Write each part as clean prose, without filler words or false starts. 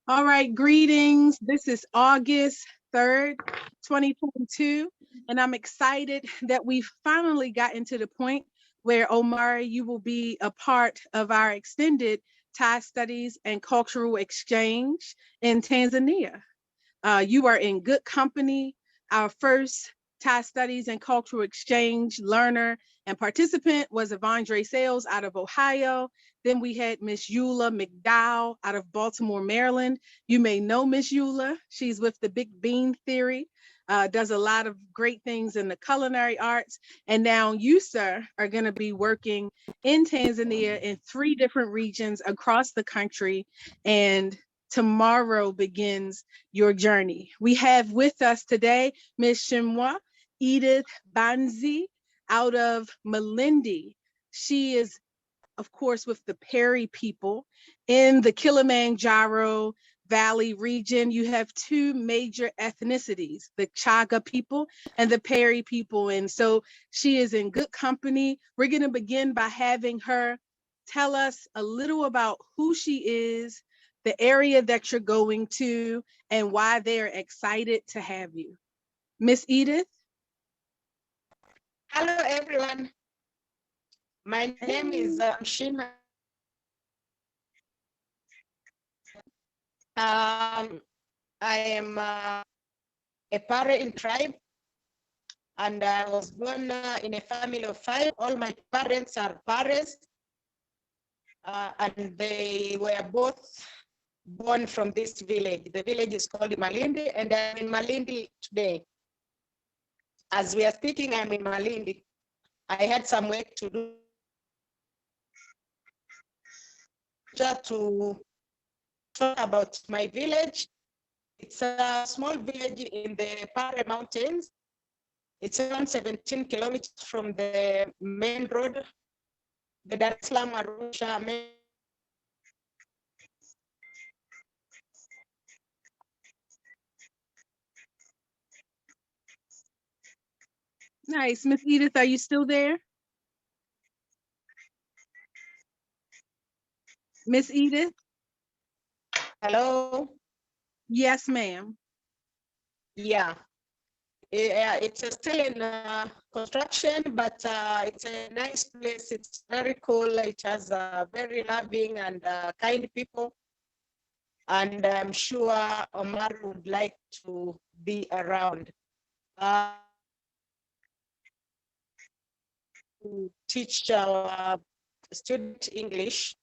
All right, greetings. This is August 3rd, 2022, and I'm excited that we've finally gotten to the point where, Omari, you will be a part of our extended Thai studies and cultural exchange in Tanzania. You are in good company. Our first Thai Studies and Cultural Exchange learner and participant was Avondre Sales out of Ohio. Then we had Miss Eula McDowell out of Baltimore, Maryland. You may know Miss Eula. She's with the Big Bean Theory, does a lot of great things in the culinary arts. And now you, sir, are going to be working in Tanzania in 3 different regions across the country. And tomorrow begins your journey. We have with us today Ms. Shimwa Edith Banzi out of Malindi. She is, of course, with the Peri people in the Kilimanjaro Valley region. You have 2 major ethnicities, the Chaga people and the Peri people. And so she is in good company. We're going to begin by having her tell us a little about who she is, the area that you're going to, and why they're excited to have you. Miss Edith? Hello, everyone. My name is Shima. I am a Pare in tribe, and I was born in a family of 5. All my parents are Pares, and they were both born from this village. The village is called Malindi, and I'm in Malindi today. As we are speaking, I'm in Malindi. I had some work to do to talk about my village. It's a small village in the Pare Mountains. It's around 17 kilometers from the main road, the Dar es Salaam Arusha main. Nice. Miss Edith, are you still there? Miss Edith? Hello? Yes, ma'am. Yeah. It's still in construction, but it's a nice place. It's very cool. It has very loving and kind people. And I'm sure Omar would like to be around. To teach our student English.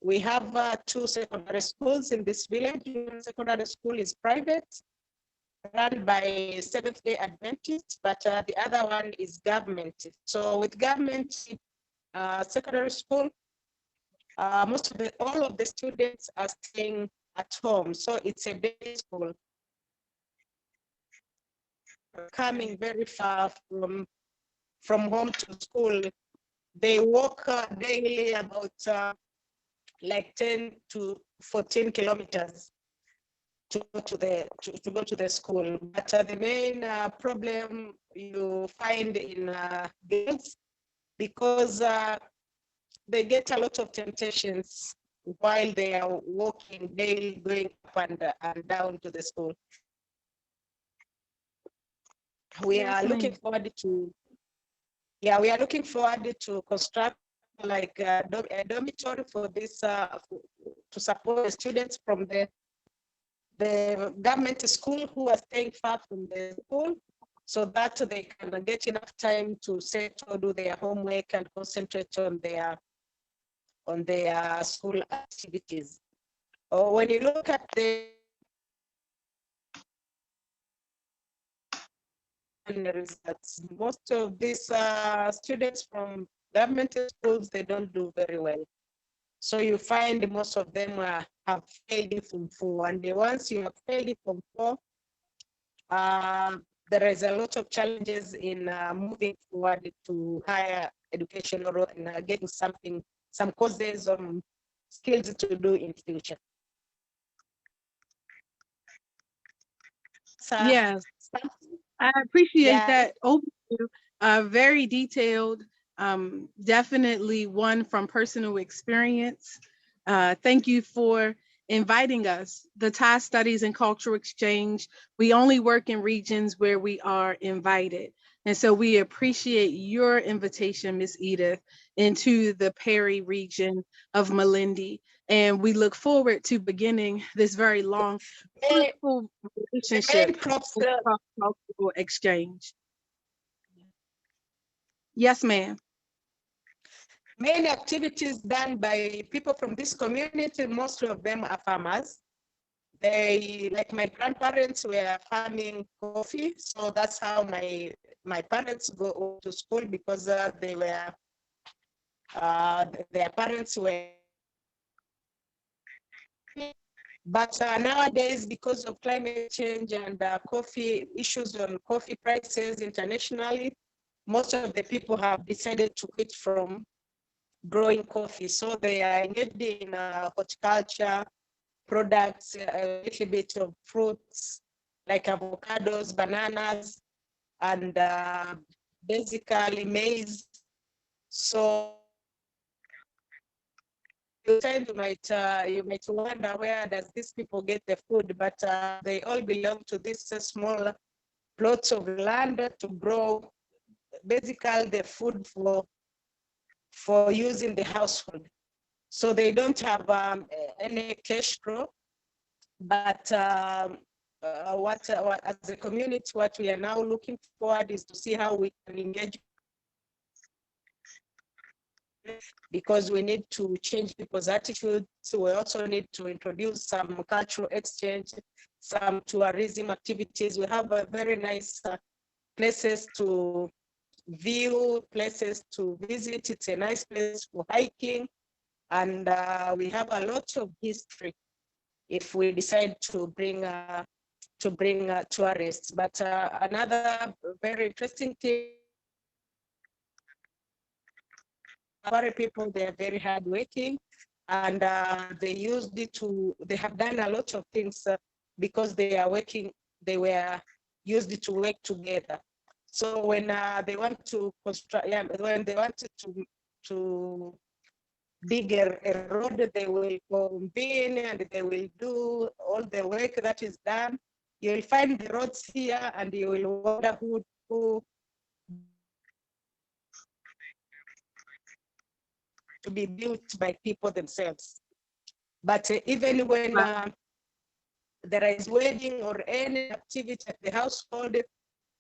We have 2 secondary schools in this village. One secondary school is private, run by Seventh-day Adventists, but the other one is government. So with government secondary school, all of the students are staying at home. So it's a day school. Coming very far from home to school. They walk daily about like 10 to 14 kilometers to go to the school. But the main problem you find in girls, because they get a lot of temptations while they are walking daily, going up and down to the school. We are looking forward to, we are looking forward to construct like a dormitory for this to support the students from the government school who are staying far from the school, so that they can get enough time to settle, do their homework, and concentrate on their school activities. Or when you look at the results, most of these students from government schools, they don't do very well. So you find most of them have failed from 4. And once you have failed from 4, there is a lot of challenges in moving forward to higher education or getting some courses or skills to do in future. Yes, I appreciate that overview. Very detailed, definitely one from personal experience. Thank you for inviting us. The TAI Studies and Cultural Exchange, we only work in regions where we are invited. And so we appreciate your invitation, Miss Edith, into the Perry region of Malindi. And we look forward to beginning this very long, Main, fruitful the relationship main crops, with cultural exchange. Yes, ma'am. main activities done by people from this community, most of them are farmers. They, like my grandparents were farming coffee, so that's how my parents go to school, because they were their parents were. But nowadays, because of climate change and coffee issues on coffee prices internationally, most of the people have decided to quit from growing coffee. So they are engaged in horticulture products, a little bit of fruits like avocados, bananas, and basically maize. So you might wonder, where does these people get the food? But they all belong to this small plots of land to grow basically the food for use in the household. So they don't have any cash crop, but what as a community, what we are now looking forward is to see how we can engage, because we need to change people's attitudes. So we also need to introduce some cultural exchange, some tourism activities. We have a very nice places to view, places to visit. It's a nice place for hiking, and we have a lot of history if we decide to bring tourists. But another very interesting thing, Maori people, they are very hardworking, and they have done a lot of things because they were used to work together. So when they want to construct, yeah, when they wanted to dig a road, they will convene and they will do all the work that is done. You will find the roads here, and you will wonder who to be built by people themselves. But even when there is wedding or any activity at the household,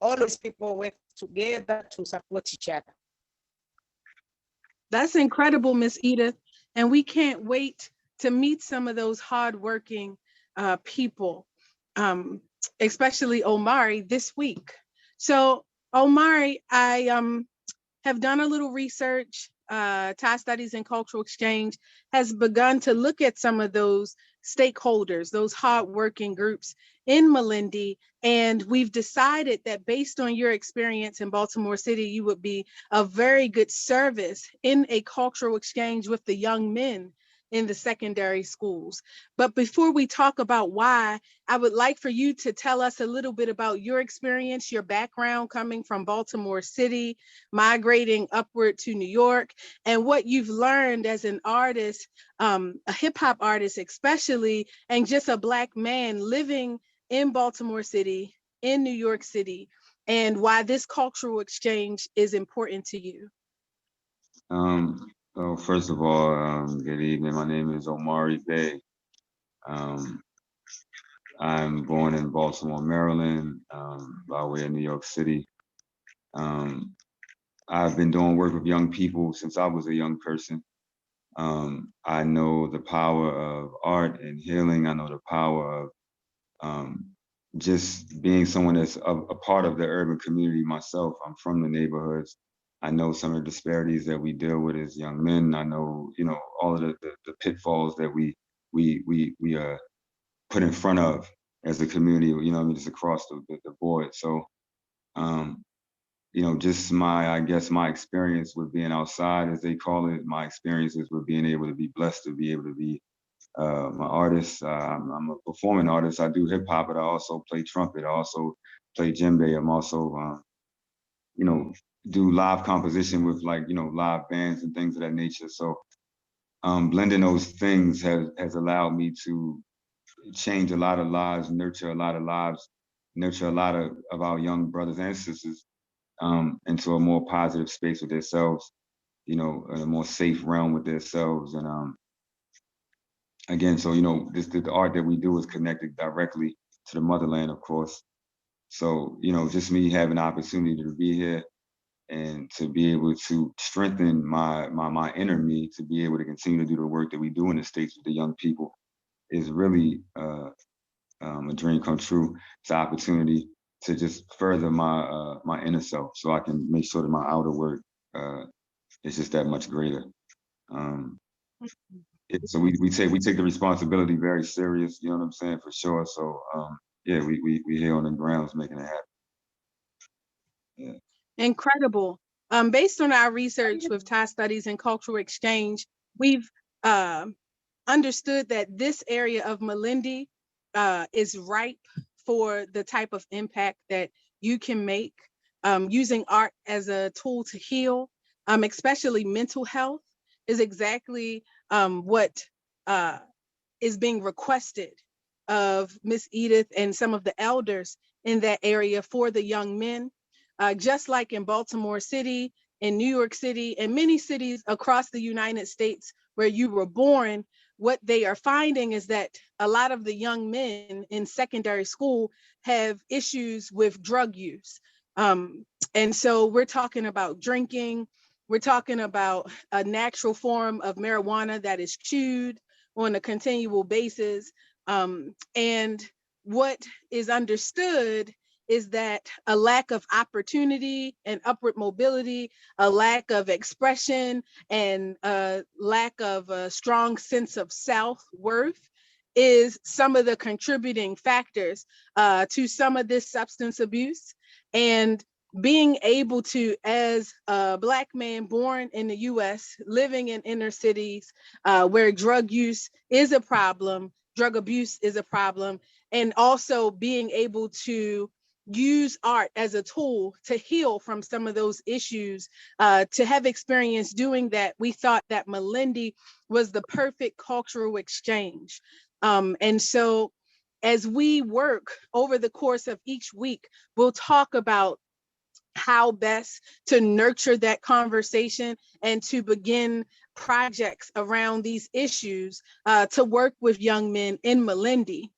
always people work together to support each other. That's incredible, Miss Edith. And we can't wait to meet some of those hardworking people, um, especially Omari this week. So, Omari, I have done a little research. TAI Studies and Cultural Exchange has begun to look at some of those stakeholders, those hardworking groups in Malindi. And we've decided that based on your experience in Baltimore City, you would be a very good service in a cultural exchange with the young men in the secondary schools. But before we talk about why, I would like for you to tell us a little bit about your experience, your background coming from Baltimore City, migrating upward to New York, and what you've learned as an artist, a hip hop artist especially, and just a Black man living in Baltimore City, in New York City, and why this cultural exchange is important to you. So first of all, good evening. My name is Omari Bey. Um, I'm born in Baltimore, Maryland, by way of New York City. Um, I've been doing work with young people since I was a young person. I know the power of art and healing. I know the power of um, just being someone that's a part of the urban community myself. I'm from the neighborhoods. I know some of the disparities that we deal with as young men. I know, all of the pitfalls that we put in front of as a community, just across the board. So, um, just I guess my experience with being outside, as they call it, my experiences with being able to be blessed to be able to be my artist. I'm a performing artist. I do hip hop, but I also play trumpet. I also play djembe. I'm also, do live composition with live bands and things of that nature. So blending those things has allowed me to change a lot of lives, nurture a lot of lives, nurture a lot of our young brothers and sisters into a more positive space with themselves, you know, in a more safe realm with themselves. And again, so, you know, the art that we do is connected directly to the motherland, of course. So, you know, just me having the opportunity to be here and to be able to strengthen my inner me, to be able to continue to do the work that we do in the States with the young people is really a dream come true. It's an opportunity to just further my inner self so I can make sure that my outer work is just that much greater. So we take the responsibility very serious, you know what I'm saying, for sure. So yeah, we here on the grounds making it happen. Yeah. Incredible. Based on our research with Thai Studies and Cultural Exchange, we've understood that this area of Malindi is ripe for the type of impact that you can make using art as a tool to heal, especially mental health is exactly what is being requested of Miss Edith and some of the elders in that area for the young men. Just like in Baltimore City, in New York City, and many cities across the United States where you were born, what they are finding is that a lot of the young men in secondary school have issues with drug use. And so we're talking about drinking, we're talking about a natural form of marijuana that is chewed on a continual basis. And what is understood is that a lack of opportunity and upward mobility, a lack of expression, and a lack of a strong sense of self-worth is some of the contributing factors to some of this substance abuse. And being able to, as a Black man born in the US, living in inner cities where drug use is a problem, drug abuse is a problem, and also being able to use art as a tool to heal from some of those issues, to have experience doing that, we thought that Malindi was the perfect cultural exchange. And so as we work over the course of each week, we'll talk about how best to nurture that conversation and to begin projects around these issues to work with young men in Malindi.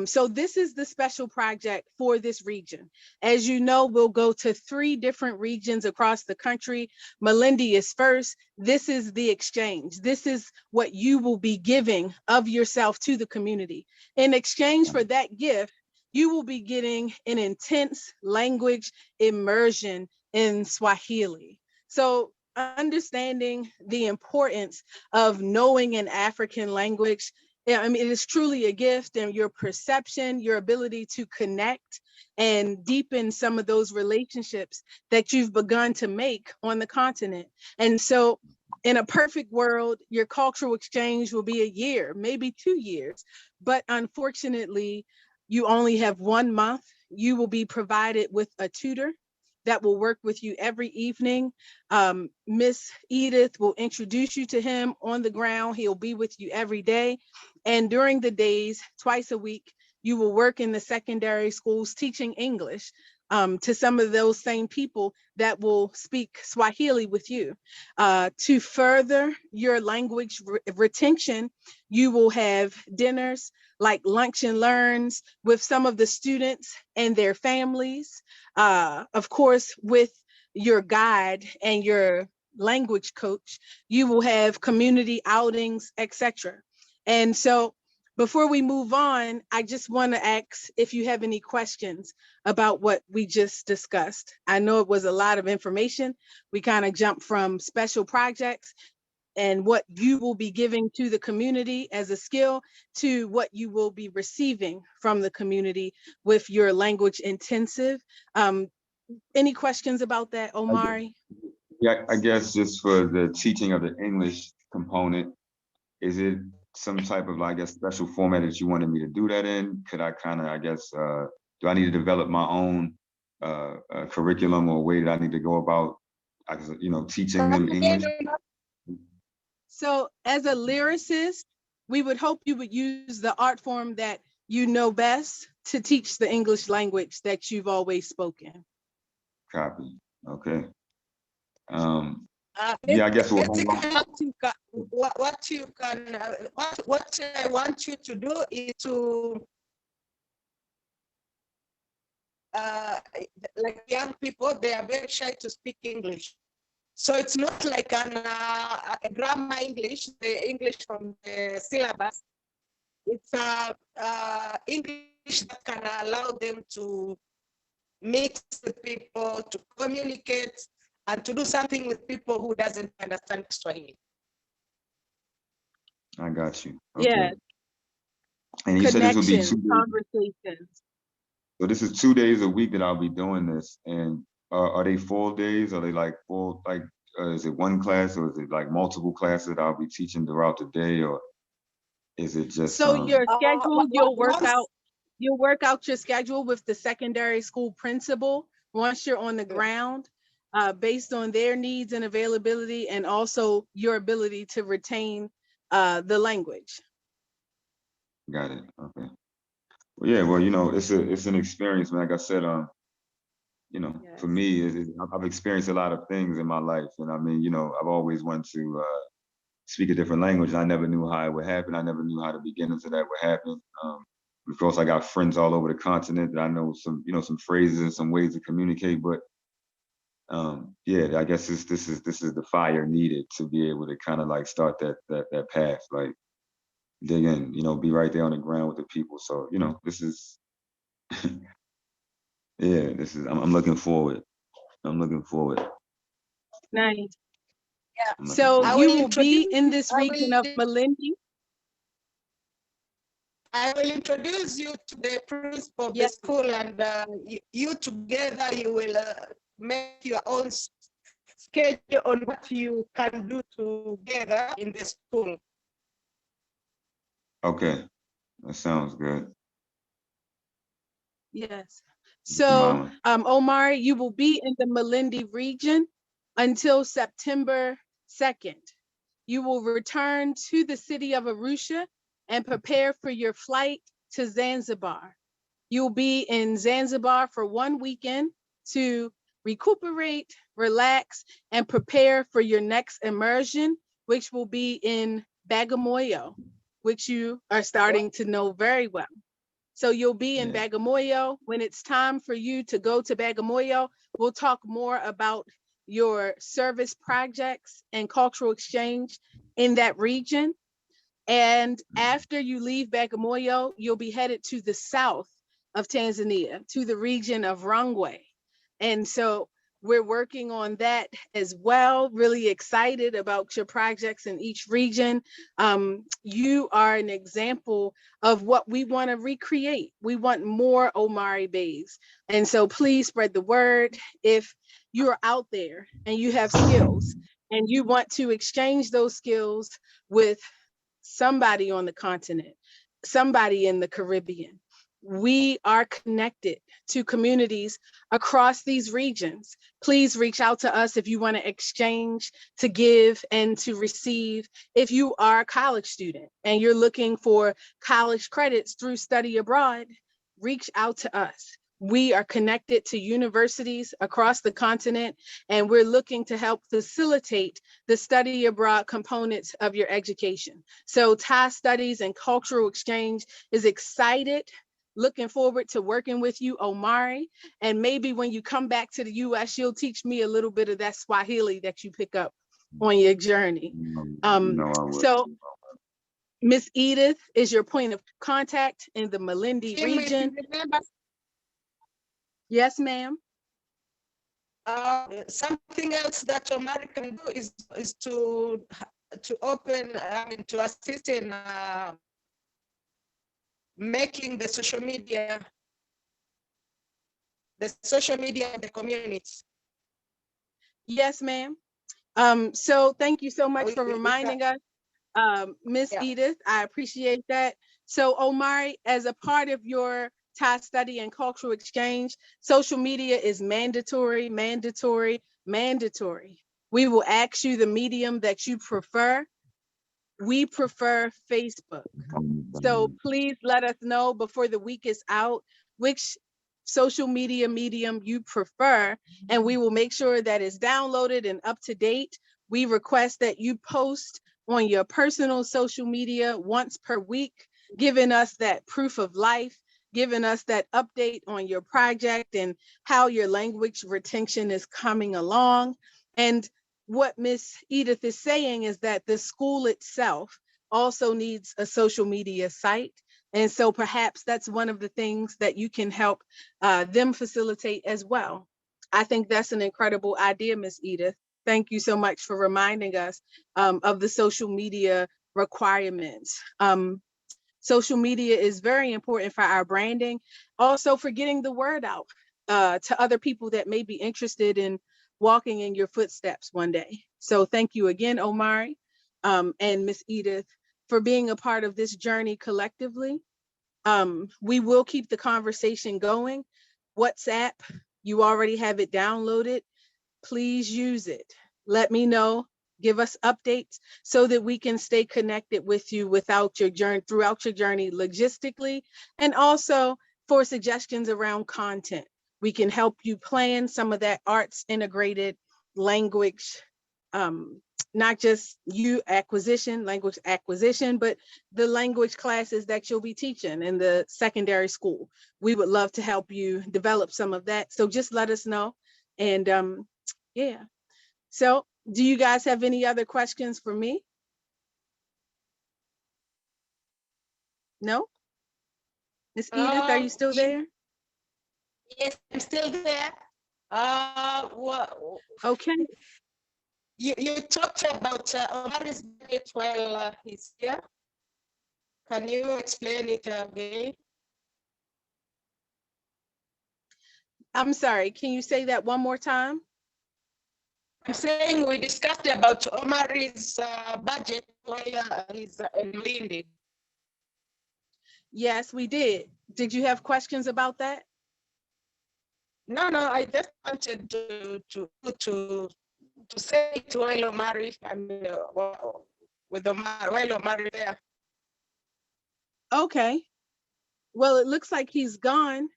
So this is the special project for this region. As you know, we'll go to 3 different regions across the country. Malindi is first. This is the exchange. This is what you will be giving of yourself to the community. In exchange for that gift, you will be getting an intense language immersion in Swahili. So understanding the importance of knowing an African language, I mean, it is truly a gift, and your perception, your ability to connect and deepen some of those relationships that you've begun to make on the continent. And so in a perfect world, your cultural exchange will be a year, maybe 2 years, but unfortunately, you only have 1 month. You will be provided with a tutor that will work with you every evening. Miss Edith will introduce you to him on the ground. He'll be with you every day. And during the days, twice a week, you will work in the secondary schools teaching English to some of those same people that will speak Swahili with you. To further your language retention, you will have dinners like lunch and learns with some of the students and their families. Of course, with your guide and your language coach, you will have community outings, etc. And so before we move on, I just want to ask if you have any questions about what we just discussed. I know it was a lot of information. We kind of jumped from special projects and what you will be giving to the community as a skill to what you will be receiving from the community with your language intensive. Any questions about that, Omari? Yeah, I guess just for the teaching of the English component, is it some type of, I guess, special format that you wanted me to do that in? Could I kind of, I guess, do I need to develop my own curriculum or way that I need to go about, you know, teaching them English? So as a lyricist, we would hope you would use the art form that you know best to teach the English language that you've always spoken. Copy. Okay. Ba- Yeah, I guess we'll hold Basically, on. what I want you to do is to like young people, they are very shy to speak English. So it's not like a grammar English, the English from the syllabus. It's English that can allow them to mix with people, to communicate, and to do something with people who doesn't understand Swahili. I got you. Yeah, Okay. And you said this would be connections, 2 days. conversations. So this is 2 days a week that I'll be doing this. And are they full days? Are they like full, like, is it one class or is it like multiple classes that I'll be teaching throughout the day, or is it just So your schedule, Once you'll work out your schedule with the secondary school principal once you're on the ground, based on their needs and availability, and also your ability to retain the language. got it? Okay. Well, yeah. Well, it's an experience, man. Like I said, for Yes. me, I've experienced a lot of things in my life, and I mean, I've always wanted to speak a different language, and I never knew how it would happen. I never knew how the beginnings of that would happen. Of course, I got friends all over the continent that I know some phrases and some ways to communicate, but yeah, I guess this is the fire needed to be able to kind of like start that path, like dig in, be right there on the ground with the people. So, this is yeah, I'm looking forward. I'm looking forward. Nice. Yeah, I'm looking So I forward. you will will be introduce in you. this region of Malindi. I will introduce you to the principal of the Yes. school, and you together you will make your own schedule on what you can do together in the school. Okay, that sounds good. Yes. Keep in So, mind. Omar, you will be in the Malindi region until September 2nd. You will return to the city of Arusha and prepare for your flight to Zanzibar. You'll be in Zanzibar for 1 weekend to recuperate, relax, and prepare for your next immersion, which will be in Bagamoyo, which you are starting to know very well. So you'll be in Yeah. Bagamoyo. When it's time for you to go to Bagamoyo, we'll talk more about your service projects and cultural exchange in that region. And after you leave Bagamoyo, you'll be headed to the south of Tanzania, to the region of Rungwe. And so we're working on that as well. Really excited about your projects in each region. You are an example of what we want to recreate. We want more Omari Bays. And so please spread the word. If you're out there and you have skills and you want to exchange those skills with somebody on the continent, somebody in the Caribbean. We are connected to communities across these regions. Please reach out to us if you want to exchange, to give, and to receive. If you are a college student and you're looking for college credits through study abroad, reach out to us. We are connected to universities across the continent, and we're looking to help facilitate the study abroad components of your education. So TAI Studies and Cultural Exchange is excited, looking forward to working with you, Omari. And maybe when you come back to the US, you'll teach me a little bit of that Swahili that you pick up on your journey. I will. So Miss Edith is your point of contact in the Malindi Kim, if you region. remember, Yes, ma'am. something else that Omari can do is to open, to assist in making the social media of the community. Yes, ma'am. So thank you so much for We reminding us, Miss Yeah. Edith. I appreciate that. So Omari, as a part of your Thai study and cultural exchange, social media is mandatory, mandatory, mandatory. We will ask you the medium that you prefer. we prefer Facebook. So please let us know before the week is out which social media medium you prefer, and we will make sure that it's downloaded and up to date. We request that you post on your personal social media once per week, giving us that proof of life, giving us that update on your project and how your language retention is coming along. And what Miss Edith is saying is that the school itself also needs a social media site. And so perhaps that's one of the things that you can help them facilitate as well. I think that's an incredible idea, Miss Edith. Thank you so much for reminding us of the social media requirements. Social media is very important for our branding, also for getting the word out to other people that may be interested in walking in your footsteps one day. So thank you again, Omari and Miss Edith, for being a part of this journey collectively. We will keep the conversation going. WhatsApp, you already have it downloaded. Please use it. Let me know, give us updates so that we can stay connected with you throughout your journey logistically, and also for suggestions around content. We can help you plan some of that arts integrated language, not just language acquisition, but the language classes that you'll be teaching in the secondary school. We would love to help you develop some of that. So just let us know. And yeah. So do you guys have any other questions for me? No? Miss Edith, are you still there? Yes, I'm still there. What? Okay. You talked about Omari's budget while he's here. Can you explain it again? I'm sorry, can you say that one more time? I'm saying we discussed about Omari's budget while he's in Lindi. Yes, we did. Did you have questions about that? No, I just wanted to say it while Omari and with Omari, while Omari there. Okay. Well, it looks like he's gone.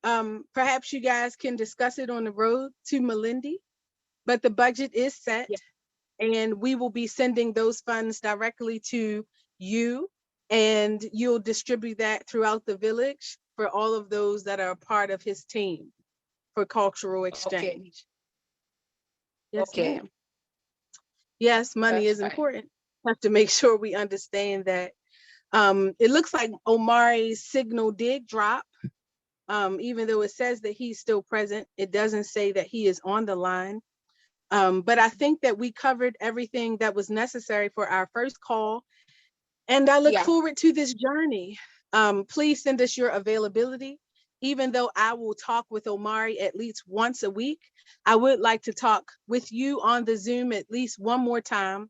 Perhaps you guys can discuss it on the road to Malindi, but the budget is set. Yeah. And we will be sending those funds directly to you, and you'll distribute that throughout the village for all of those that are a part of his team for cultural exchange. Yes, Okay. ma'am. Yes, money That's is fine. important. Have to make sure we understand that. It looks like Omari's signal did drop. Even though it says that he's still present, it doesn't say that he is on the line. But I think that we covered everything that was necessary for our first call. And I look forward to this journey. Please send us your availability. Even though I will talk with Omari at least once a week, I would like to talk with you on the Zoom at least one more time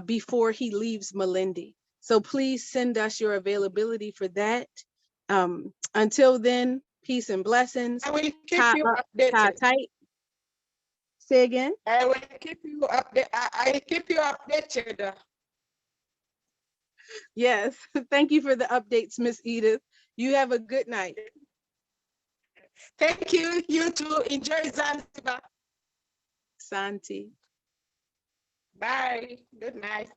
before he leaves Malindi. So please send us your availability for that. Until then, peace and blessings. I will keep you updated. Tie tight. Say again. I will keep you updated. I'll keep you updated. Yes. Thank you for the updates, Miss Edith. You have a good night. Thank you. You too. Enjoy Zanzibar. Santi. Bye. Good night.